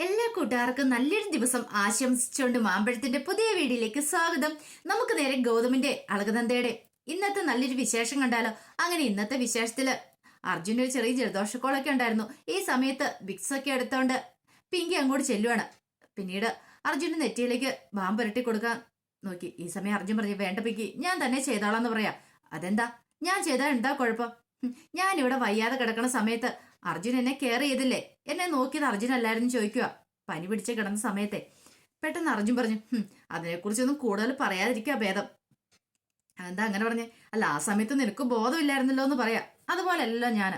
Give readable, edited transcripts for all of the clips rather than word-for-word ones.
എല്ലാ കൂട്ടുകാർക്കും നല്ലൊരു ദിവസം ആശംസിച്ചുകൊണ്ട് മാമ്പഴത്തിന്റെ പുതിയ വീഡിയോയിലേക്ക് സ്വാഗതം. നമുക്ക് നേരെ ഗൗതമിന്റെ അളകനന്ദയുടെ ഇന്നത്തെ നല്ലൊരു വിശേഷം കണ്ടാലോ. അങ്ങനെ ഇന്നത്തെ വിശേഷത്തില് അർജുന് ഒരു ചെറിയ ജലദോഷക്കോളൊക്കെ ഉണ്ടായിരുന്നു. ഈ സമയത്ത് വിക്സ് ഒക്കെ എടുത്തോണ്ട് പിങ്കി അങ്ങോട്ട് ചെല്ലുവാണ്. പിന്നീട് അർജുന്റെ നെറ്റിയിലേക്ക് ബാമ്പ് പുരട്ടി കൊടുക്കാൻ നോക്കി. ഈ സമയം അർജുൻ പറഞ്ഞു, വേണ്ട പിങ്കി, ഞാൻ തന്നെ ചെയ്തോളാന്ന് പറയാ. അതെന്താ, ഞാൻ ചെയ്താൽ എന്താ കുഴപ്പം? ഞാനിവിടെ വയ്യാതെ കിടക്കണ സമയത്ത് അർജുൻ എന്നെ കെയർ ചെയ്തില്ലേ? എന്നെ നോക്കിയത് അർജുൻ അല്ലായിരുന്നു ചോദിക്കുക. പനി പിടിച്ച് കിടന്ന സമയത്തെ പെട്ടെന്ന് അർജുൻ പറഞ്ഞു, അതിനെക്കുറിച്ചൊന്നും കൂടുതൽ പറയാതിരിക്കുക ഭേദം. എന്താ അങ്ങനെ പറഞ്ഞേ? അല്ല, ആ സമയത്ത് നിനക്ക് ബോധമില്ലായിരുന്നല്ലോ എന്ന് പറയാ. അതുപോലെയല്ലോ ഞാൻ.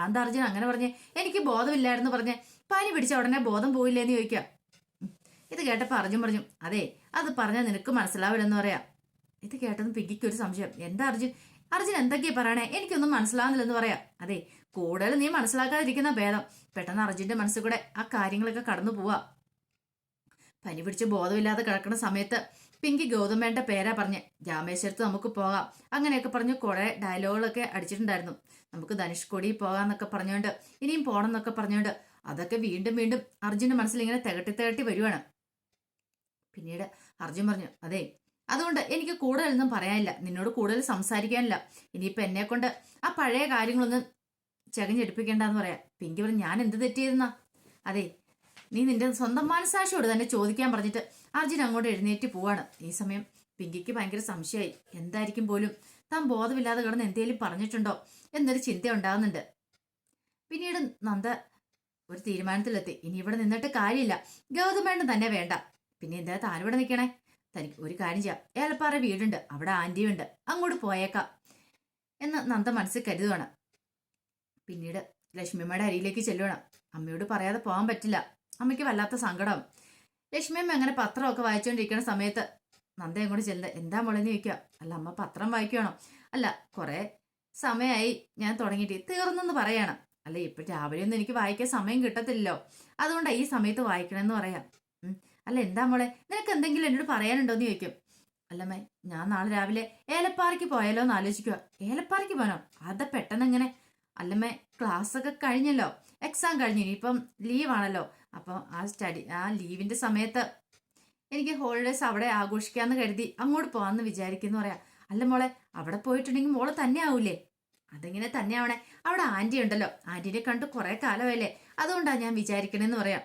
എന്താ അർജുൻ അങ്ങനെ പറഞ്ഞേ? എനിക്ക് ബോധമില്ലായിരുന്നു പറഞ്ഞേ. പനി പിടിച്ച ഉടനെ ബോധം പോയില്ലേന്ന് ചോദിക്കാം. ഇത് കേട്ടപ്പോ അർജുൻ പറഞ്ഞു, അതെ, അത് പറഞ്ഞാൽ നിനക്ക് മനസ്സിലാവില്ലെന്ന് പറയാ. ഇത് കേട്ടതും പിങ്കിക്ക് ഒരു സംശയം. എന്താ അർജുൻ അർജുൻ എന്തൊക്കെയാ പറയണേ? എനിക്കൊന്നും മനസ്സിലാവുന്നില്ലെന്ന് പറയാ. അതെ, കൂടുതൽ നീ മനസ്സിലാക്കാതിരിക്കുന്ന ഭേദം. പെട്ടെന്ന് അർജുന്റെ മനസ്സിൽ കൂടെ ആ കാര്യങ്ങളൊക്കെ കടന്നു പോവാ. പനി പിടിച്ച് ബോധമില്ലാതെ കിടക്കുന്ന സമയത്ത് പിങ്കി ഗൗതമേന്റെ പേരാ പറഞ്ഞ്, രാമേശ്വരത്ത് നമുക്ക് പോകാം അങ്ങനെയൊക്കെ പറഞ്ഞ് കുറെ ഡയലോഗുകളൊക്കെ അടിച്ചിട്ടുണ്ടായിരുന്നു. നമുക്ക് ധനുഷ്കോടി പോകാന്നൊക്കെ പറഞ്ഞുകൊണ്ട് ഇനിയും പോണം എന്നൊക്കെ പറഞ്ഞുകൊണ്ട് അതൊക്കെ വീണ്ടും വീണ്ടും അർജുന്റെ മനസ്സിൽ ഇങ്ങനെ തികട്ടി വരുവാണ്. പിന്നീട് അർജുൻ പറഞ്ഞു, അതെ, അതുകൊണ്ട് എനിക്ക് കൂടുതലൊന്നും പറയാനില്ല, നിന്നോട് കൂടുതൽ സംസാരിക്കാനില്ല. ഇനിയിപ്പൊ എന്നെ കൊണ്ട് ആ പഴയ കാര്യങ്ങളൊന്നും ചകഞ്ഞെടുപ്പിക്കേണ്ടെന്ന് പറയാം. പിങ്കി പറഞ്ഞു, ഞാൻ എന്ത് തെറ്റിയിരുന്നാ? അതെ, നീ നിന്റെ സ്വന്തം മനസാക്ഷിയോട് തന്നെ ചോദിക്കാൻ പറഞ്ഞിട്ട് അർജുൻ അങ്ങോട്ട് എഴുന്നേറ്റ് പോവാണ്. ഈ സമയം പിങ്കിക്ക് ഭയങ്കര സംശയമായി. എന്തായിരിക്കും പോലും താൻ ബോധമില്ലാതെ കിടന്ന് എന്തേലും പറഞ്ഞിട്ടുണ്ടോ എന്നൊരു ചിന്ത ഉണ്ടാകുന്നുണ്ട്. പിന്നീട് നന്ദ ഒരു തീരുമാനത്തിലെത്തി. ഇനി ഇവിടെ നിന്നിട്ട് കാര്യമില്ല, ഗൗതമേണ്ണൻ തന്നെ വേണ്ട. പിന്നെ എന്താ താനിവിടെ നിൽക്കണേ? തനിക്ക് ഒരു കാര്യം ചെയ്യാം, ഏലപ്പാറ വീടുണ്ട്, അവിടെ ആന്റിയുണ്ട്, അങ്ങോട്ട് പോയേക്കാം എന്ന് നന്ദ മനസ്സിൽ കരുതുവാണ്. പിന്നീട് ലക്ഷ്മിയമ്മയുടെ അരിയിലേക്ക് ചെല്ലുവാണ്. അമ്മയോട് പറയാതെ പോകാൻ പറ്റില്ല, അമ്മയ്ക്ക് വല്ലാത്ത സങ്കടം. ലക്ഷ്മിയമ്മ അങ്ങനെ പത്രമൊക്കെ വായിച്ചുകൊണ്ടിരിക്കുന്ന സമയത്ത് നന്ദ അങ്ങോട്ട് ചെല്ലുന്നത്, എന്താ മോളെന്ന് ചോദിക്കുക. അല്ല അമ്മ പത്രം വായിക്കുകയാണോ? അല്ല, കുറെ സമയമായി ഞാൻ തുടങ്ങിയിട്ട്, തീർന്നെന്ന് പറയണം. അല്ല, ഇപ്പൊ രാവിലെ ഒന്നും എനിക്ക് വായിക്കാൻ സമയം കിട്ടത്തില്ലല്ലോ, അതുകൊണ്ടാണ് ഈ സമയത്ത് വായിക്കണമെന്ന് പറയാം. അല്ല, എന്താ മോളെ, നിനക്ക് എന്തെങ്കിലും എന്നോട് പറയാനുണ്ടോന്ന് ചോദിക്കും. അല്ലമ്മേ, ഞാൻ നാളെ രാവിലെ ഏലപ്പാറയ്ക്ക് പോയാലോ എന്ന് ആലോചിക്കുക. ഏലപ്പാറയ്ക്ക് പോകാനോ? അത് പെട്ടെന്ന് എങ്ങനെ? അല്ലമ്മേ, ക്ലാസ് ഒക്കെ കഴിഞ്ഞല്ലോ, എക്സാം കഴിഞ്ഞു, ഇനിയിപ്പം ലീവാണല്ലോ. അപ്പം ആ ലീവിന്റെ സമയത്ത് എനിക്ക് ഹോളിഡേസ് അവിടെ ആഘോഷിക്കാന്ന് കരുതി അങ്ങോട്ട് പോകാന്ന് വിചാരിക്കുന്നു പറയാം. അല്ല മോളെ, അവിടെ പോയിട്ടുണ്ടെങ്കിൽ മോള് തന്നെ ആവൂലേ? അതെങ്ങനെ തന്നെ ആവണേ? അവിടെ ആന്റി ഉണ്ടല്ലോ, ആന്റിനെ കണ്ട് കുറെ കാലമായില്ലേ, അതുകൊണ്ടാണ് ഞാൻ വിചാരിക്കണേന്ന് പറയാം.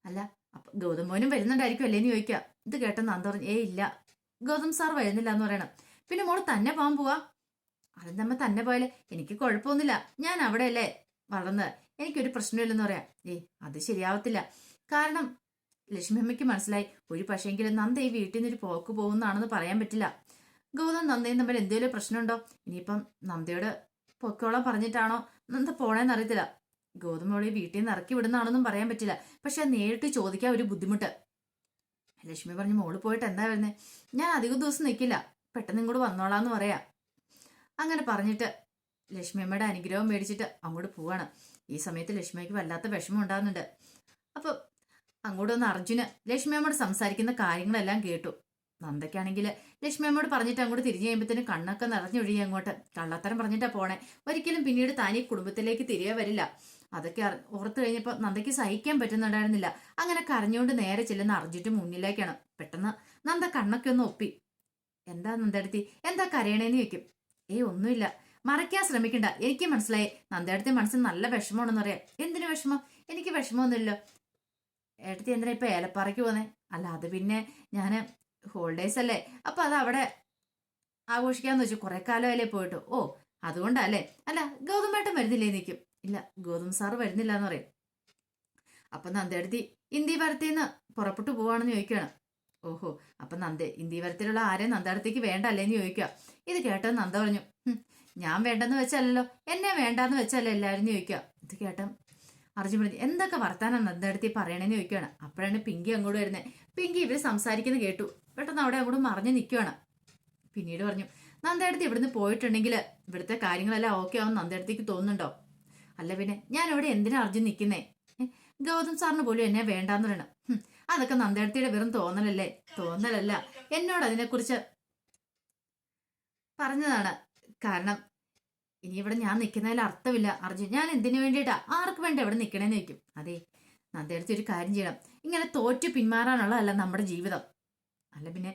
അല്ല, അപ്പൊ ഗൗതം മോനും വരുന്നുണ്ടായിരിക്കും അല്ലേന്ന് ചോദിക്കുക. ഇത് കേട്ടെന്ന് നന്ദ പറഞ്ഞു, ഇല്ല, ഗൗതം സാർ വരുന്നില്ല എന്ന് പറയണം. പിന്നെ മോള് തന്നെ പോകാൻ പോവാ? അതെന്തമ്മ തന്നെ പോയാലേ? എനിക്ക് കുഴപ്പമൊന്നുമില്ല, ഞാൻ അവിടെയല്ലേ വളർന്നത്, എനിക്കൊരു പ്രശ്നമില്ലെന്ന് പറയാം. അത് ശരിയാവത്തില്ല. കാരണം ലക്ഷ്മി അമ്മയ്ക്ക് മനസ്സിലായി, ഒരു പക്ഷേങ്കിലും നന്ദ ഈ വീട്ടിൽ നിന്ന് ഒരു പോക്ക് പോകുന്നതാണെന്ന് പറയാൻ പറ്റില്ല. ഗൗതം നന്ദയും തമ്മിൽ എന്തെങ്കിലും പ്രശ്നമുണ്ടോ? ഇനിയിപ്പം നന്ദയോട് പൊക്കോളം പറഞ്ഞിട്ടാണോ നന്ദ പോണേന്ന് അറിയത്തില്ല. ഗൗതമോളെ വീട്ടിൽ നിന്ന് ഇറക്കി വിടുന്നതാണെന്നും പറയാൻ പറ്റില്ല. പക്ഷെ നേരിട്ട് ചോദിക്കാൻ ഒരു ബുദ്ധിമുട്ട്. ലക്ഷ്മി പറഞ്ഞു, മോള് പോയിട്ട് എന്താ വരുന്നത്? ഞാൻ അധികം ദിവസം നിൽക്കില്ല, പെട്ടെന്ന് ഇങ്ങോട്ട് വന്നോളാന്ന് പറയാ. അങ്ങനെ പറഞ്ഞിട്ട് ലക്ഷ്മിയമ്മയുടെ അനുഗ്രഹം മേടിച്ചിട്ട് അങ്ങോട്ട് പോവാണ്. ഈ സമയത്ത് ലക്ഷ്മിക്ക് വല്ലാത്ത വിഷമം ഉണ്ടാകുന്നുണ്ട്. അപ്പൊ അങ്ങോട്ട് വന്ന് അർജുന് ലക്ഷ്മിയമ്മയോട് സംസാരിക്കുന്ന കാര്യങ്ങളെല്ലാം കേട്ടു. നന്ദയ്ക്കാണെങ്കിൽ ലക്ഷ്മിയമ്മയോട് പറഞ്ഞിട്ട് അങ്ങോട്ട് തിരിഞ്ഞു കഴിയുമ്പോഴത്തേനും കണ്ണൊക്കെ നിറഞ്ഞൊഴുകി. അങ്ങോട്ട് കള്ളത്തരം പറഞ്ഞിട്ടാ പോണേ. ഒരിക്കലും പിന്നീട് താൻ ഈ കുടുംബത്തിലേക്ക് തിരികെ വരില്ല. അതൊക്കെ ഓർത്തു കഴിഞ്ഞപ്പോ നന്ദയ്ക്ക് സഹിക്കാൻ പറ്റുന്നുണ്ടായിരുന്നില്ല. അങ്ങനെ കരഞ്ഞുകൊണ്ട് നേരെ ചെല്ലുന്ന അർജുന്റെ മുന്നിലേക്കാണ്. പെട്ടെന്ന് നന്ദ കണ്ണൊക്കെ ഒന്ന് ഒപ്പി. എന്താ നന്ദടുത്തി, എന്താ കരയണേന്ന് ചോദിക്കും. ഒന്നുമില്ല, മറയ്ക്കാൻ ശ്രമിക്കണ്ട, എനിക്ക് മനസ്സിലായി. നന്ദടുത്തി മനസ്സിൽ നല്ല വിഷമമാണെന്ന് പറയാം. എന്തിനു വിഷമം? എനിക്ക് വിഷമമൊന്നുമില്ലോ. ഏട്ടത്തി എന്തിനാ ഇപ്പൊ ഏലപ്പാറയ്ക്ക് പോന്നേ? അല്ല, അത് പിന്നെ ഞാന് ഹോളിഡേയ്സ് അല്ലേ, അപ്പൊ അത് അവിടെ ആഘോഷിക്കാന്ന് വെച്ചു. കുറെ കാലമല്ലേ പോയിട്ട്. അതുകൊണ്ടല്ലേ? അല്ല, ഗൗതമേട്ടൻ വരുന്നില്ലേ നിൽക്കും. ഇല്ല, ഗൗതം സാറ് വരുന്നില്ല എന്ന് പറയും. അപ്പൊ നന്ദടുത്തി ഇന്ത്യവരത്തിന്ന് പുറപ്പെട്ടു പോവാണെന്ന് ചോദിക്കുകയാണ്. ഓഹോ, അപ്പൊ ഇന്ത്യവരത്തിലുള്ള ആരെയും നന്ദടുത്തേക്ക് വേണ്ട അല്ലേന്ന് ചോദിക്കുക. ഇത് കേട്ടോ നന്ദ പറഞ്ഞു, ഞാൻ വേണ്ടെന്ന് വെച്ചല്ലോ, എന്നെ വേണ്ടാന്ന് വെച്ചല്ലേ എല്ലാവരും ചോദിക്കുക. ഇത് കേട്ടോ അർജുൻ പറഞ്ഞു, എന്തൊക്കെ വർത്താനം നന്ദടുത്തി പറയണേന്ന് ചോദിക്കുകയാണ്. അപ്പോഴാണ് പിങ്കി അങ്ങോട്ട് വരുന്നത്. പിങ്കി ഇവര് സംസാരിക്കുന്നത് കേട്ടു. പെട്ടെന്ന് അവിടെ അങ്ങോട്ട് മറിഞ്ഞു നിൽക്കുകയാണ്. പിന്നീട് പറഞ്ഞു, നന്ദടുത്ത് ഇവിടുന്ന് പോയിട്ടുണ്ടെങ്കിൽ ഇവിടുത്തെ കാര്യങ്ങളെല്ലാം ഓക്കെ ആവും നന്ദടുത്തേക്ക് തോന്നുന്നുണ്ടോ? അല്ല പിന്നെ ഞാൻ ഇവിടെ എന്തിനാ അർജുൻ നിൽക്കുന്നേ? ഗൗതം സാറിന് പോലും എന്നെ വേണ്ടാന്ന് പറയണം. അതൊക്കെ നന്ദടുത്തിയുടെ വെറും തോന്നലല്ലേ? തോന്നലല്ല, എന്നോട് അതിനെക്കുറിച്ച് പറഞ്ഞതാണ്. കാരണം ഇനി ഇവിടെ ഞാൻ നിൽക്കുന്നതിൽ അർത്ഥമില്ല അർജുൻ. ഞാൻ എന്തിനു വേണ്ടിയിട്ടാ, ആർക്ക് വേണ്ട ഇവിടെ നിൽക്കണേന്ന് ചോദിക്കും. അതെ, നന്ദേടത്തി ഒരു കാര്യം ചെയ്യണം, ഇങ്ങനെ തോറ്റു പിന്മാറാനുള്ളതല്ല നമ്മുടെ ജീവിതം. അല്ല പിന്നെ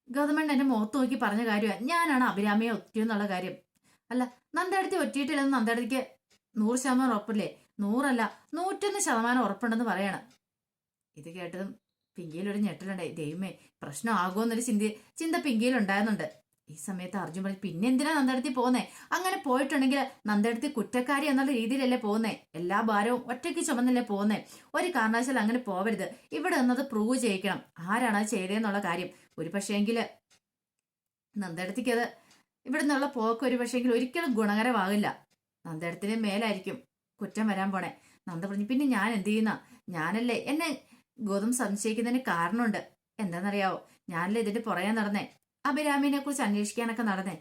ഗൗതമൻ എന്റെ മുഖത്ത് നോക്കി പറഞ്ഞ കാര്യമാണ്, ഞാനാണ് അഭിരാമിയെ ഒറ്റിയെന്നുള്ള കാര്യം. അല്ല, നന്ദേടത്തി ഒറ്റിയിട്ടില്ലെന്ന് നന്ദേടത്തിക്ക് 100% ഉറപ്പില്ലേ? 100 അല്ല, 101% ഉറപ്പുണ്ടെന്ന് പറയണം. ഇത് കേട്ടതും പിങ്കിയിലൊരു ഞെട്ടലുണ്ടായി. ദൈവമേ, പ്രശ്നം ആകുമെന്നൊരു ചിന്ത പിങ്കിയിലുണ്ടായിരുന്നുണ്ട്. ഈ സമയത്ത് അർജുൻ പറഞ്ഞു, പിന്നെ എന്തിനാ നന്ദേടത്തി പോകുന്നേ? അങ്ങനെ പോയിട്ടുണ്ടെങ്കിൽ നന്ദേടത്തി കുറ്റക്കാരി എന്നുള്ള രീതിയിലല്ലേ പോകുന്നേ? എല്ലാ ഭാരവും ഒറ്റയ്ക്ക് ചുമന്നല്ലേ പോകുന്നേ? ഒരു കാരണവശാലും അങ്ങനെ പോവരുത്. ഇവിടെ നിന്നത് പ്രൂവ് ചെയ്യിക്കണം ആരാണ് അത് ചെയ്തതെന്നുള്ള കാര്യം. ഒരു പക്ഷേങ്കില് നന്ദേടത്തിക്ക് അത് ഇവിടെ നിന്നുള്ള പോക്ക് ഒരു പക്ഷേങ്കിൽ ഒരിക്കലും ഗുണകരമാകില്ല. നന്ദേടത്തിന് മേലായിരിക്കും കുറ്റം വരാൻ പോണേ. നന്ദ പറഞ്ഞു, പിന്നെ ഞാൻ എന്ത് ചെയ്യുന്ന? ഞാനല്ലേ എന്നെ ഗൗതം സംശയിക്കുന്നതിന് കാരണമുണ്ട്. എന്താണെന്നറിയാവോ? ഞാനല്ലേ ഇതിന്റെ പുറകെ നടന്നേ, അഭിരാമിനെ കുറിച്ച് അന്വേഷിക്കാനൊക്കെ നടന്നേ.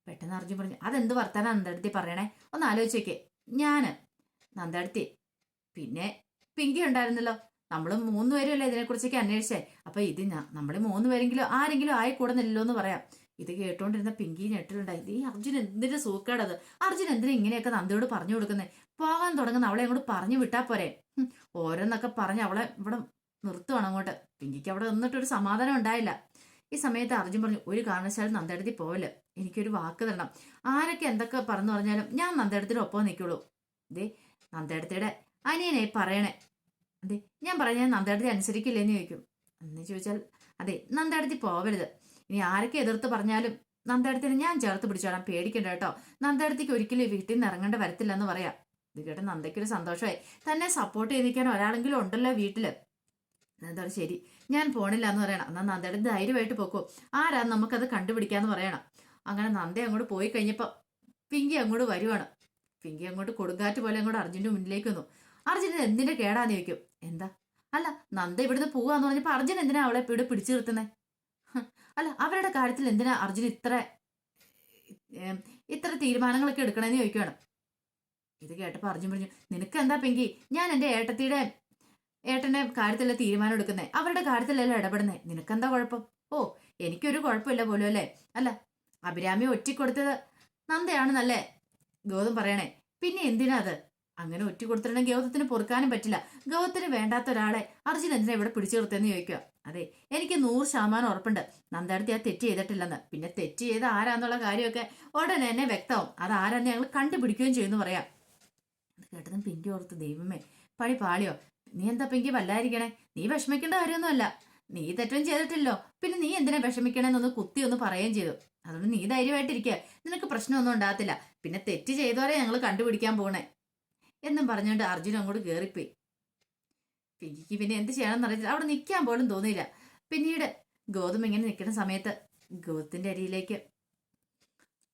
പെട്ടെന്ന് അർജുൻ പറഞ്ഞു, അതെന്ത് വർത്താനം നന്ദേടത്തി പറയണേ? ഒന്ന് ആലോചിച്ചേക്ക്. ഞാന്, നന്ദേടത്തി, പിന്നെ പിങ്കി ഉണ്ടായിരുന്നല്ലോ. നമ്മൾ 3 പേരും അല്ലേ ഇതിനെക്കുറിച്ചൊക്കെ അന്വേഷിച്ചേ. അപ്പൊ ഇത് നമ്മൾ 3 പേരെങ്കിലും ആരെങ്കിലും ആയിക്കൂടുന്നില്ലല്ലോ എന്ന് പറയാം. ഇത് കേട്ടോണ്ടിരുന്ന പിങ്കി ഞെട്ടിലുണ്ടായി. ഈ അർജുൻ എന്തിന്റെ സൂക്കേടത്? അർജുൻ എന്തിനാ ഇങ്ങനെയൊക്കെ നന്ദയോട് പറഞ്ഞു കൊടുക്കുന്നേ? പോകാൻ തുടങ്ങുന്ന അവളെ അങ്ങോട്ട് പറഞ്ഞു വിട്ടാ പോരെ? ഓരോന്നൊക്കെ പറഞ്ഞ് അവളെ ഇവിടെ നിർത്തുവാണ് അങ്ങോട്ട്. പിങ്കിക്ക് അവിടെ നിന്നിട്ടൊരു സമാധാനം ഉണ്ടായില്ല. ഈ സമയത്ത് അർജുൻ പറഞ്ഞു, ഒരു കാരണവശാലും നന്ദേടത്തി പോവല്ലേ, എനിക്കൊരു വാക്ക് തരണം. ആരൊക്കെ എന്തൊക്കെ പറഞ്ഞു പറഞ്ഞാലും ഞാൻ നന്ദേടത്തിന്റെ ഒപ്പം നിൽക്കുള്ളൂ. ദേ, നന്ദേടത്തിയുടെ അനിയനെ പറയണേ. അതെ, ഞാൻ പറഞ്ഞാൽ നന്ദേടത്തി അനുസരിക്കില്ലെന്ന് ചോദിക്കും. എന്ന് ചോദിച്ചാൽ അതെ, നന്ദേടത്തി പോവരുത്. ഇനി ആരൊക്കെ എതിർത്ത് പറഞ്ഞാലും നന്ദേടത്തിനെ ഞാൻ ചേർത്ത് പിടിച്ചോളാം, പേടിക്കണ്ട കേട്ടോ. നന്ദേടത്തിക്ക് ഒരിക്കലും വീട്ടിൽ നിന്ന് ഇറങ്ങേണ്ട വരത്തില്ലെന്ന് പറയാം. ഇത് കേട്ട് നന്ദയ്ക്കൊരു സന്തോഷമായി. തന്നെ സപ്പോർട്ട് ചെയ്തിരിക്കാൻ ഒരാളെങ്കിലും ഉണ്ടല്ലോ വീട്ടില്. എന്താ ശരി, ഞാൻ പോണില്ല എന്ന് പറയണം. എന്നാൽ നന്ദയുടെ ധൈര്യമായിട്ട് പോക്കോ, ആരാ നമുക്കത് കണ്ടുപിടിക്കാന്ന് പറയണം. അങ്ങനെ നന്ദ അങ്ങോട്ട് പോയി കഴിഞ്ഞപ്പോ പിങ്കി അങ്ങോട്ട് വരുവാണ്. പിങ്കി അങ്ങോട്ട് കൊടുങ്കാറ്റ് പോലെ അങ്ങോട്ട് അർജുന്റെ മുന്നിലേക്ക് വന്നു. അർജുന് എന്തിന്റെ കേടാന്ന് ചോദിക്കും. എന്താ? അല്ല, നന്ദ ഇവിടുന്ന് പോവാന്ന് പറഞ്ഞപ്പോ അർജുൻ എന്തിനാ അവളെ ഇവിടെ പിടിച്ചു നിർത്തുന്നേ? അല്ല, അവരുടെ കാര്യത്തിൽ എന്തിനാ അർജുൻ ഇത്ര തീരുമാനങ്ങളൊക്കെ എടുക്കണേന്ന് ചോദിക്കുവാണ്. ഇത് കേട്ടപ്പോ അർജുൻ പറഞ്ഞു, നിനക്ക് എന്താ പിങ്കി? ഞാൻ എന്റെ ഏട്ടന്റെ കാര്യത്തിലല്ല തീരുമാനം എടുക്കുന്നേ, അവരുടെ കാര്യത്തിലല്ല ഇടപെടുന്നേ. നിനക്കെന്താ കുഴപ്പം? ഓ, എനിക്കൊരു കുഴപ്പമില്ല പോലും അല്ലേ? അല്ല, അഭിരാമി ഒറ്റിക്കൊടുത്തത് നന്ദയാണെന്നല്ലേ ഗൗതം പറയണേ? പിന്നെ എന്തിനാ അത്? അങ്ങനെ ഒറ്റ കൊടുത്തിട്ടുണ്ടെങ്കിൽ ഗൗതത്തിന് പൊറുക്കാനും പറ്റില്ല. ഗൗതത്തിന് വേണ്ടാത്ത ഒരാളെ അർജുൻ എന്തിനാ ഇവിടെ പിടിച്ചു നിർത്തുമെന്ന് ചോദിക്കുക. അതെ, എനിക്ക് 100% ഉറപ്പുണ്ട് നന്ദേടത്തി ആ തെറ്റ് ചെയ്തിട്ടില്ലെന്ന്. പിന്നെ തെറ്റ് ചെയ്ത ആരാന്നുള്ള കാര്യമൊക്കെ ഉടനെ തന്നെ വ്യക്തമാവും. അത് ആരാന്ന് ഞങ്ങൾ കണ്ടുപിടിക്കുകയും ചെയ്യുമെന്ന് പറയാം. അത് കേട്ടതും പിങ്കി ഓർത്ത്, ദൈവമേ, പഴി പാളിയോ? നീ എന്താ പിങ്കി വല്ലായിരിക്കണേ? നീ വിഷമിക്കേണ്ട കാര്യമൊന്നുമല്ല. നീ തെറ്റും ചെയ്തിട്ടില്ലോ, പിന്നെ നീ എന്തിനാ വിഷമിക്കണേന്നൊന്ന് കുത്തി ഒന്ന് പറയുകയും ചെയ്തു. അതുകൊണ്ട് നീ ധൈര്യമായിട്ടിരിക്കുക, നിനക്ക് പ്രശ്നമൊന്നും ഉണ്ടാകത്തില്ല. പിന്നെ തെറ്റ് ചെയ്തവരെ ഞങ്ങൾ കണ്ടുപിടിക്കാൻ പോണേ എന്നും പറഞ്ഞുകൊണ്ട് അർജുൻ അങ്ങോട്ട് കയറിപ്പോയി. പിങ്കിക്ക് പിന്നെ എന്ത് ചെയ്യണമെന്ന് അറിയില്ല, അവിടെ നിൽക്കാൻ പോലും തോന്നിയില്ല. പിന്നീട് ഗൗതം ഇങ്ങനെ നിൽക്കുന്ന സമയത്ത് ഗൗതത്തിന്റെ അരിയിലേക്ക്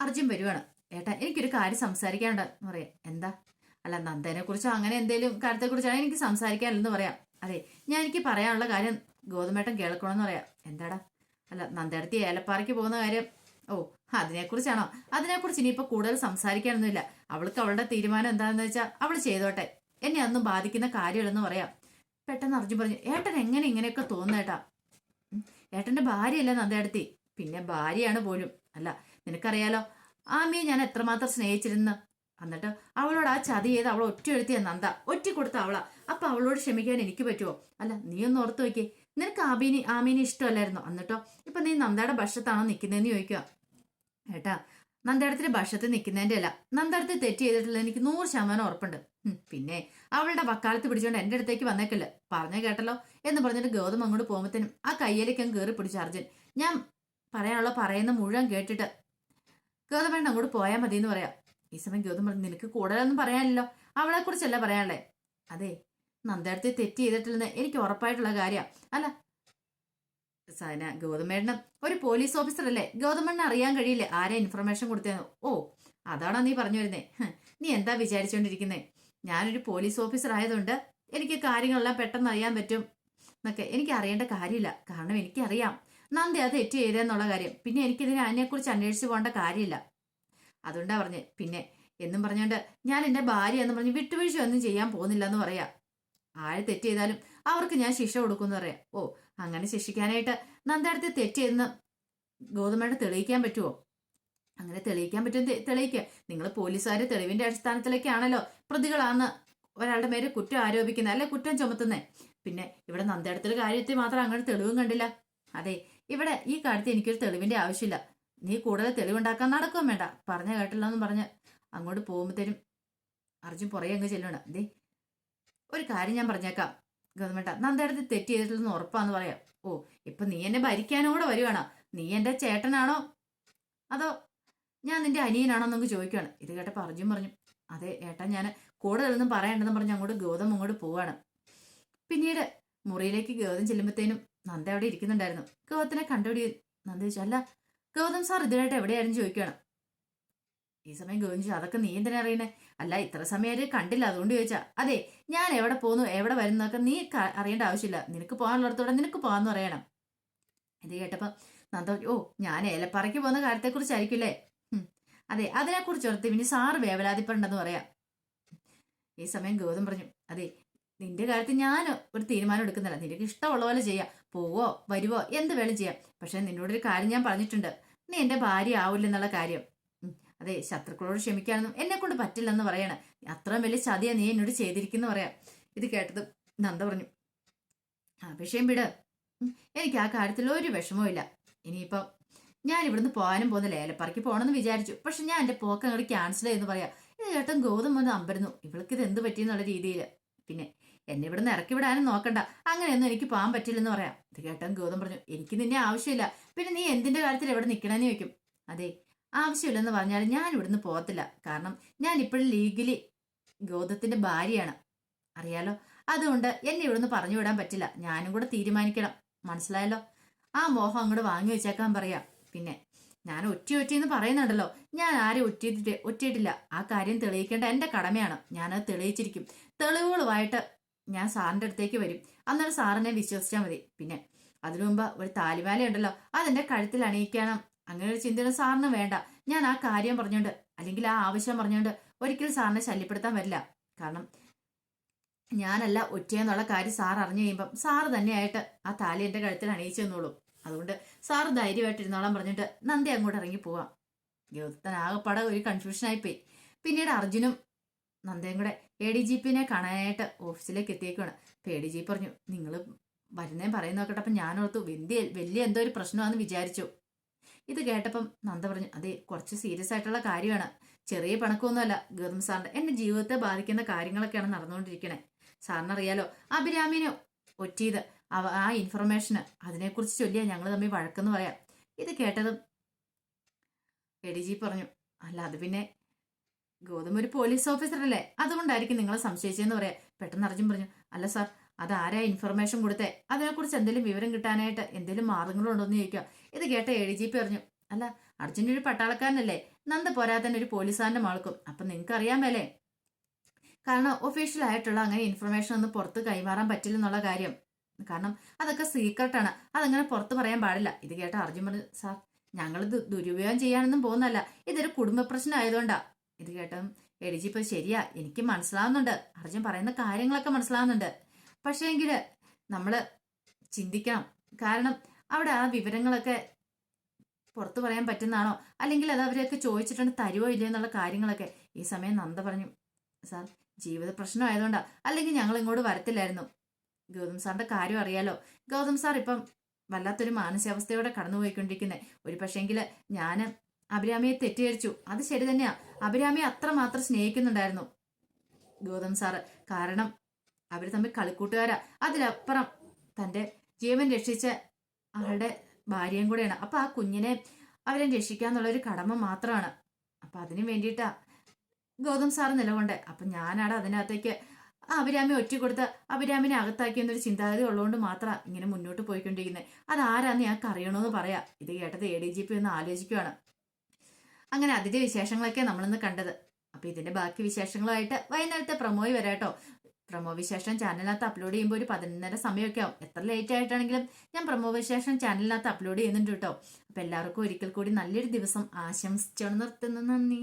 അർജുൻ വരുവാണ്. ഏട്ടാ, എനിക്കൊരു കാര്യം സംസാരിക്കാനുണ്ടെന്ന് പറയാം. എന്താ? അല്ല, നന്ദനെ കുറിച്ചോ അങ്ങനെ എന്തെങ്കിലും കാര്യത്തെ കുറിച്ചാണ് എനിക്ക് സംസാരിക്കാനില്ലെന്ന് പറയാം. അതെ, എനിക്ക് പറയാനുള്ള കാര്യം ഗൗതമേട്ടൻ കേൾക്കണമെന്ന് പറയാം. എന്താടാ? അല്ല, നന്ദേടത്തി ഏലപ്പാറയ്ക്ക് പോകുന്ന കാര്യം. ഓ, അതിനെക്കുറിച്ചാണോ? അതിനെക്കുറിച്ച് ഇനിയിപ്പോ കൂടുതൽ സംസാരിക്കാനൊന്നുമില്ല. അവൾക്ക് അവളുടെ തീരുമാനം എന്താണെന്ന് വെച്ചാൽ അവൾ ചെയ്തോട്ടെ, എന്നെ ഒന്നും ബാധിക്കുന്ന കാര്യമില്ലെന്ന് പറയാം. പെട്ടെന്ന് അർജുൻ പറഞ്ഞു, ഏട്ടൻ എങ്ങനെ ഇങ്ങനെയൊക്കെ തോന്നുന്നേട്ടാ? ഏട്ടന്റെ ഭാര്യയല്ല നന്ദേടത്തി, പിന്നെ ഭാര്യയാണ് പോലും. അല്ല, നിനക്കറിയാലോ ആമിയെ ഞാൻ എത്രമാത്രം സ്നേഹിച്ചിരുന്നു. എന്നിട്ട് അവളോട് ആ ചതി ചെയ്ത് അവളെ ഒറ്റയെടുത്തിയ നന്ദ, ഒറ്റ കൊടുത്ത അവളാ. അപ്പൊ അവളോട് ക്ഷമിക്കാൻ എനിക്ക് പറ്റുമോ? അല്ല, നീ ഒന്ന് ഓർത്ത് നോക്കിയേ, നിനക്ക് ആമീനെ ഇഷ്ടമല്ലായിരുന്നോ? എന്നിട്ടോ ഇപ്പൊ നീ നന്ദയുടെ ഭക്ഷത്താണോ നിൽക്കുന്നതെന്ന് ചോദിക്കുക. ഏട്ടാ, നന്ദേടത്തിന്റെ ഭക്ഷത്തിൽ നിൽക്കുന്നതിന്റെ അല്ല, നന്ദേടത്തിൽ തെറ്റ് ചെയ്തിട്ടുള്ള എനിക്ക് 100% ഉറപ്പുണ്ട്. പിന്നെ അവളുടെ വക്കാലത്ത് പിടിച്ചോണ്ട് എന്റെ അടുത്തേക്ക് വന്നേക്കല്ല, പറഞ്ഞ കേട്ടല്ലോ എന്ന് പറഞ്ഞിട്ട് ഗൗതം അങ്ങോട്ട് പോകുമ്പത്തേനും ആ കയ്യിലേക്ക് അങ്ങ് കയറി പിടിച്ച അർജുൻ. ഞാൻ പറയാനുള്ള പറയുന്ന മുഴുവൻ കേട്ടിട്ട് ഗൗതമേട്ടൻ അങ്ങോട്ട് പോയാൽ മതി എന്ന് പറയാം. ഈ സമയം ഗൗതം പറഞ്ഞു, നിനക്ക് കൂടുതലൊന്നും പറയാനില്ലല്ലോ, അവളെ കുറിച്ചല്ല പറയാനുള്ളേ. അതെ, നന്ദേടത്തെ തെറ്റ് ചെയ്തിട്ടില്ലെന്ന് എനിക്ക് ഉറപ്പായിട്ടുള്ള കാര്യമാണ്. അല്ല സന, ഗൗതമേട്ടനും ഒരു പോലീസ് ഓഫീസർ അല്ലേ, ഗൗതമേട്ടന് അറിയാൻ കഴിയില്ലേ ആരെ ഇൻഫർമേഷൻ കൊടുത്തേന്ന്? ഓ, അതാണോ നീ പറഞ്ഞു വരുന്നേ? നീ എന്താ വിചാരിച്ചോണ്ടിരിക്കുന്നേ? ഞാനൊരു പോലീസ് ഓഫീസർ ആയതുകൊണ്ട് എനിക്ക് കാര്യങ്ങളെല്ലാം പെട്ടെന്ന് അറിയാൻ പറ്റും എന്നൊക്കെ എനിക്ക് അറിയേണ്ട കാര്യമില്ല. കാരണം എനിക്കറിയാം നന്ദി അത് തെറ്റ് ചെയ്തെന്നുള്ള കാര്യം. പിന്നെ എനിക്കിതിനെ അതിനെക്കുറിച്ച് അന്വേഷിച്ചു പോകേണ്ട കാര്യമില്ല. അതുകൊണ്ടാ പറഞ്ഞ്. പിന്നെ എന്നും പറഞ്ഞോണ്ട് ഞാൻ എന്റെ ഭാര്യ എന്ന് പറഞ്ഞ് വിട്ടുവീഴ്ച ഒന്നും ചെയ്യാൻ പോകുന്നില്ല എന്ന് പറയാ. ആര് തെറ്റ് ചെയ്താലും അവർക്ക് ഞാൻ ശിക്ഷ കൊടുക്കുമെന്ന് പറയാം. ഓ, അങ്ങനെ ശിക്ഷിക്കാനായിട്ട് നന്ദേടത്തെ തെറ്റ് ചെയ്തെന്ന് ഗൗതമേട്ടൻ തെളിയിക്കാൻ പറ്റുമോ? അങ്ങനെ തെളിയിക്കാൻ പറ്റും, തെളിയിക്കുക. നിങ്ങൾ പോലീസുകാർ തെളിവിന്റെ അടിസ്ഥാനത്തിലേക്കാണല്ലോ പ്രതികളാന്ന് ഒരാളുടെ മേലെ കുറ്റം ആരോപിക്കുന്നത് അല്ലെ കുറ്റം ചുമത്തുന്നേ. പിന്നെ ഇവിടെ നന്ദേടത്തിന്റെ കാര്യത്തിൽ മാത്രം അങ്ങനെ തെളിവും കണ്ടില്ല. അതെ, ഇവിടെ ഈ കാര്യത്തിൽ എനിക്കൊരു തെളിവിന്റെ ആവശ്യമില്ല. നീ കൂടുതൽ തെളിവുണ്ടാക്കാൻ നടക്കുകയും വേണ്ട. പറഞ്ഞ കേട്ടില്ല എന്ന് പറഞ്ഞ് അങ്ങോട്ട് പോകുമ്പോഴത്തേനും അർജുൻ പുറകെ അങ്ങ് ചെല്ലണം. ദേ ഒരു കാര്യം ഞാൻ പറഞ്ഞേക്കാം ഗവൺമെന്റ്, നന്ദേടത്തിൽ തെറ്റ് ചെയ്തിട്ടില്ലെന്ന് ഉറപ്പാന്ന് പറയാം. ഓ, ഇപ്പൊ നീ എന്നെ ഭരിക്കാനും കൂടെ വരുവാണോ? നീ എന്റെ ചേട്ടനാണോ അതോ ഞാൻ നിന്റെ അനിയനാണോ എന്നൊക്കെ ചോദിക്കുകയാണ്. ഇത് കേട്ടപ്പോൾ അർജുൻ പറഞ്ഞു, അതെ ഏട്ടാ, ഞാൻ കൂടുതലൊന്നും പറയണ്ടെന്ന് പറഞ്ഞ് അങ്ങോട്ട് ഗൗതം അങ്ങോട്ട് പോവാണ്. പിന്നീട് മുറിയിലേക്ക് ഗൗതം ചെല്ലുമ്പോഴത്തേനും നന്ദ അവിടെ ഇരിക്കുന്നുണ്ടായിരുന്നു. ഗൗതത്തിനെ കണ്ടുപിടി നന്ദ ചോദിച്ചു, അല്ല ഗൗതം സാർ ഇതിനായിട്ട് എവിടെയായിരുന്നു ചോദിക്കുകയാണ്. ഈ സമയം ഗൗതം ചോദിച്ചു, അതൊക്കെ നീ എന്തിനാ അറിയണേ? അല്ല ഇത്ര സമയം കണ്ടില്ല അതുകൊണ്ട് ചോദിച്ചാ. അതെ, ഞാൻ എവിടെ പോന്നു എവിടെ വരുന്നതൊക്കെ നീ അറിയേണ്ട ആവശ്യമില്ല. നിനക്ക് പോകാനുള്ളിടത്തോടെ നിനക്ക് പോകാന്ന് പറയണം. ഇത് കേട്ടപ്പോ നന്ദ, ഓ ഞാൻ ഏലപ്പാറയ്ക്ക് പോകുന്ന കാര്യത്തെക്കുറിച്ചായിരിക്കില്ലേ? അതെ, അതിനെക്കുറിച്ച് ഓർത്ത് പിന്നെ സാറ് വേവലാതിപ്പെടണ്ടെന്ന് പറയാം. ഈ സമയം ഗൗതം പറഞ്ഞു, അതെ നിന്റെ കാര്യത്തിൽ ഞാൻ ഒരു തീരുമാനം എടുക്കുന്നില്ല. നിനക്ക് ഇഷ്ടമുള്ള പോലെ ചെയ്യാം. പോവോ വരുവോ എന്ത് വേണം ചെയ്യാം. പക്ഷെ നിന്നോടൊരു കാര്യം ഞാൻ പറഞ്ഞിട്ടുണ്ട്, നീ എന്റെ ഭാര്യ ആവില്ലെന്നുള്ള കാര്യം. അതെ, ശത്രുക്കളോട് ക്ഷമിക്കാനൊന്നും എന്നെ കൊണ്ട് പറ്റില്ലെന്ന് പറയണേ. അത്രയും വലിയ ചതിയാ നീ എന്നോട് ചെയ്തിരിക്കുന്നു പറയാം. ഇത് കേട്ടത് നന്ദ പറഞ്ഞു, ആ വിഷയം വിട്, എനിക്ക് ആ കാര്യത്തിൽ ഒരു വിഷമവും ഇല്ല. ഇനിയിപ്പം ഞാൻ ഇവിടുന്ന് പോകാനും പോകുന്നില്ല. ഏലപ്പറയ്ക്ക് പോകണമെന്ന് വിചാരിച്ചു, പക്ഷെ ഞാൻ എന്റെ പോക്ക് അങ്ങോട്ട് ക്യാൻസൽ ചെയ്യുന്നു പറയാം. ഇത് കേട്ടും ഗൗതം വന്ന് അമ്പരുന്നു. ഇവൾക്ക് ഇത് എന്ത് പറ്റിയെന്നുള്ള രീതിയിൽ. പിന്നെ എന്നെ ഇവിടുന്ന് ഇറക്കി വിടാനും നോക്കണ്ട, അങ്ങനെയൊന്നും എനിക്ക് പോകാൻ പറ്റില്ലെന്ന് പറയാം. ഇത് കേട്ടും ഗൗതം പറഞ്ഞു, എനിക്ക് നിന്നെ ആവശ്യമില്ല. പിന്നെ നീ എന്തിന്റെ കാര്യത്തിൽ എവിടെ നിൽക്കണമെന്ന് ചോദിക്കും. അതെ, ആവശ്യമില്ലെന്ന് പറഞ്ഞാൽ ഞാൻ ഇവിടുന്ന് പോകത്തില്ല. കാരണം ഞാൻ ഇപ്പോഴും ലീഗലി ഗൗതത്തിന്റെ ഭാര്യയാണ്, അറിയാലോ. അതുകൊണ്ട് എന്നെ ഇവിടുന്ന് പറഞ്ഞു വിടാൻ പറ്റില്ല. ഞാനും കൂടെ തീരുമാനിക്കണം, മനസ്സിലായല്ലോ. ആ മോഹം അങ്ങോട്ട് വാങ്ങി വെച്ചേക്കാൻ പറയാം. പിന്നെ ഞാൻ ഒറ്റയെന്ന് പറയുന്നുണ്ടല്ലോ, ഞാൻ ആരും ഒറ്റയിട്ടില്ല. ആ കാര്യം തെളിയിക്കേണ്ട എന്റെ കടമയാണ്. ഞാനത് തെളിയിച്ചിരിക്കും. തെളിവുകളുമായിട്ട് ഞാൻ സാറിന്റെ അടുത്തേക്ക് വരും. അന്നേരം സാറിനെ വിശ്വസിച്ചാൽ മതി. പിന്നെ അതിനു മുമ്പ് ഒരു താലിമാല ഉണ്ടല്ലോ, അതെന്റെ കഴുത്തിൽ അണിയിക്കണം. അങ്ങനെ ഒരു ചിന്തയൊന്നും സാറിന് വേണ്ട. ഞാൻ ആ കാര്യം പറഞ്ഞോണ്ട് അല്ലെങ്കിൽ ആ ആവശ്യം പറഞ്ഞോണ്ട് ഒരിക്കലും സാറിനെ ശല്യപ്പെടുത്താൻ വരില്ല. കാരണം ഞാനല്ല ഒറ്റയെന്നുള്ള കാര്യം സാർ അറിഞ്ഞു കഴിയുമ്പം സാറ് തന്നെയായിട്ട് ആ താലി എന്റെ കഴുത്തിൽ അണിയിച്ചു തന്നോളൂ. അതുകൊണ്ട് സാറ് ധൈര്യമായിട്ടിരുന്നോളാൻ പറഞ്ഞിട്ട് നന്ദി അങ്ങോട്ട് ഇറങ്ങി പോവാം. ഗൗതത്തിന് ആകെപ്പാടെ ഒരു കൺഫ്യൂഷനായിപ്പോയി. പിന്നീട് അർജുനും നന്ദയും കൂടെ ADGPനെ കാണാനായിട്ട് ഓഫീസിലേക്ക് എത്തിയേക്കാണ്. അപ്പൊ ADGP പറഞ്ഞു, നിങ്ങൾ വരുന്നേം പറയുന്ന നോക്കട്ടെ. അപ്പൊ ഞാനോർത്തു വലിയ എന്തോ ഒരു പ്രശ്നമാണെന്ന് വിചാരിച്ചു. ഇത് കേട്ടപ്പം നന്ദ പറഞ്ഞു, അതെ കുറച്ച് സീരിയസ് ആയിട്ടുള്ള കാര്യമാണ്. ചെറിയ പണക്കൊന്നുമല്ല ഗൗതം സാറിന്റെ, എന്റെ ജീവിതത്തെ ബാധിക്കുന്ന കാര്യങ്ങളൊക്കെയാണ് നടന്നുകൊണ്ടിരിക്കണേ. സാറിനറിയാലോ, അഭിരാമിനെ ഒറ്റയത് ആ ഇൻഫർമേഷന് അതിനെക്കുറിച്ച് ചൊല്ലിയാ ഞങ്ങൾ തമ്മിൽ വഴക്കെന്ന് പറയാം. ഇത് കേട്ടതും ADGP പറഞ്ഞു, അല്ല അത് പിന്നെ ഗൗതം ഒരു പോലീസ് ഓഫീസർ അല്ലേ, അതുകൊണ്ടായിരിക്കും നിങ്ങളെ സംശയിച്ചതെന്ന് പറയാം. പെട്ടെന്ന് അർജുൻ പറഞ്ഞു, അല്ല സാർ, അതാരാ ഇൻഫർമേഷൻ കൊടുത്തേ? അതിനെക്കുറിച്ച് എന്തെങ്കിലും വിവരം കിട്ടാനായിട്ട് എന്തെങ്കിലും മാർഗങ്ങളുണ്ടോ എന്ന് ചോദിക്കുക. ഇത് കേട്ട ADGP പറഞ്ഞു, അല്ല അർജുൻ ഒരു പട്ടാളക്കാരനല്ലേ, നന്ദ പോരാത്തന്നെ ഒരു പോലീസുകാരന്റെ മാൾക്കും. അപ്പൊ നിങ്ങൾക്ക് അറിയാമല്ലേ, കാരണം ഒഫീഷ്യൽ ആയിട്ടുള്ള അങ്ങനെ ഇൻഫർമേഷൻ ഒന്നും പുറത്ത് കൈമാറാൻ പറ്റില്ലെന്നുള്ള കാര്യം. കാരണം അതൊക്കെ സീക്രട്ടാണ്, അതങ്ങനെ പുറത്ത് പറയാൻ പാടില്ല. ഇത് കേട്ട അർജുൻ പറഞ്ഞു, സാർ ഞങ്ങളിത് ദുരുപയോഗം ചെയ്യാനൊന്നും പോകുന്നല്ല, ഇതൊരു കുടുംബ പ്രശ്നം ആയതുകൊണ്ടാ. ഇത് കേട്ടും ADGP ശരിയാ, എനിക്ക് മനസ്സിലാവുന്നുണ്ട്, അർജുൻ പറയുന്ന കാര്യങ്ങളൊക്കെ മനസ്സിലാവുന്നുണ്ട്. പക്ഷേ എങ്കില് നമ്മള് ചിന്തിക്കണം. കാരണം അവിടെ ആ വിവരങ്ങളൊക്കെ പുറത്തു പറയാൻ പറ്റുന്നതാണോ, അല്ലെങ്കിൽ അത് അവരെയൊക്കെ ചോദിച്ചിട്ടുണ്ട് തരുവോ ഇല്ലയോ എന്നുള്ള കാര്യങ്ങളൊക്കെ. ഈ സമയം നന്ദ പറഞ്ഞു, സാർ ജീവിത പ്രശ്നം ആയതുകൊണ്ടാ, അല്ലെങ്കിൽ ഞങ്ങൾ ഇങ്ങോട്ട് വരത്തില്ലായിരുന്നു. ഗൗതം സാറിന്റെ കാര്യം അറിയാലോ, ഗൗതം സാർ ഇപ്പം വല്ലാത്തൊരു മാനസികാവസ്ഥയോടെ കടന്നുപോയിക്കൊണ്ടിരിക്കുന്നത്. ഒരു പക്ഷേങ്കില് ഞാന് അഭിരാമിയെ തെറ്റിദ്ധരിച്ചു, അത് ശരി തന്നെയാ. അഭിരാമിയെ അത്രമാത്രം സ്നേഹിക്കുന്നുണ്ടായിരുന്നു ഗൗതം സാറ്. കാരണം അവർ തമ്മിൽ കളിക്കൂട്ടുകാരാ. അതിലപ്പുറം തന്റെ ജീവൻ രക്ഷിച്ച ആളുടെ ഭാര്യയും കൂടെയാണ്. അപ്പൊ ആ കുഞ്ഞിനെ അവരെ രക്ഷിക്കാന്നുള്ളൊരു കടമ മാത്രമാണ്. അപ്പൊ അതിനു വേണ്ടിയിട്ടാ ഗൗതം സാറ് നിലകൊണ്ട്. അപ്പൊ ഞാനാണ് അതിനകത്തേക്ക് അഭിരാമി ഒറ്റ കൊടുത്ത് അഭിരാമിനെ അകത്താക്കി എന്നൊരു ചിന്താഗതി ഉള്ളതുകൊണ്ട് മാത്രമാണ് ഇങ്ങനെ മുന്നോട്ട് പോയിക്കൊണ്ടിരിക്കുന്നത്. അതാരാന്ന് ഞങ്ങൾക്ക് അറിയണമെന്ന് പറയാ. ഇത് കേട്ടത് ADGP ഒന്ന് ആലോചിക്കുവാണ്. അങ്ങനെ അതിന്റെ വിശേഷങ്ങളൊക്കെ നമ്മളിന്ന് കണ്ടത്. അപ്പൊ ഇതിന്റെ ബാക്കി വിശേഷങ്ങളുമായിട്ട് വൈകുന്നേരത്തെ പ്രൊമോയി വരാട്ടോ. പ്രൊമോ വിശേഷം ചാനലിനകത്ത് അപ്ലോഡ് ചെയ്യുമ്പോൾ ഒരു 11:30 സമയമൊക്കെ ആവും. എത്ര ലേറ്റ് ആയിട്ടാണെങ്കിലും ഞാൻ പ്രൊമോ വിശേഷം ചാനലിനകത്ത് അപ്ലോഡ് ചെയ്യുന്നുണ്ട് കേട്ടോ. അപ്പൊ എല്ലാവർക്കും ഒരിക്കൽ കൂടി നല്ലൊരു ദിവസം ആശംസിച്ചോണ്ട് നിർത്തുന്നു. നന്ദി.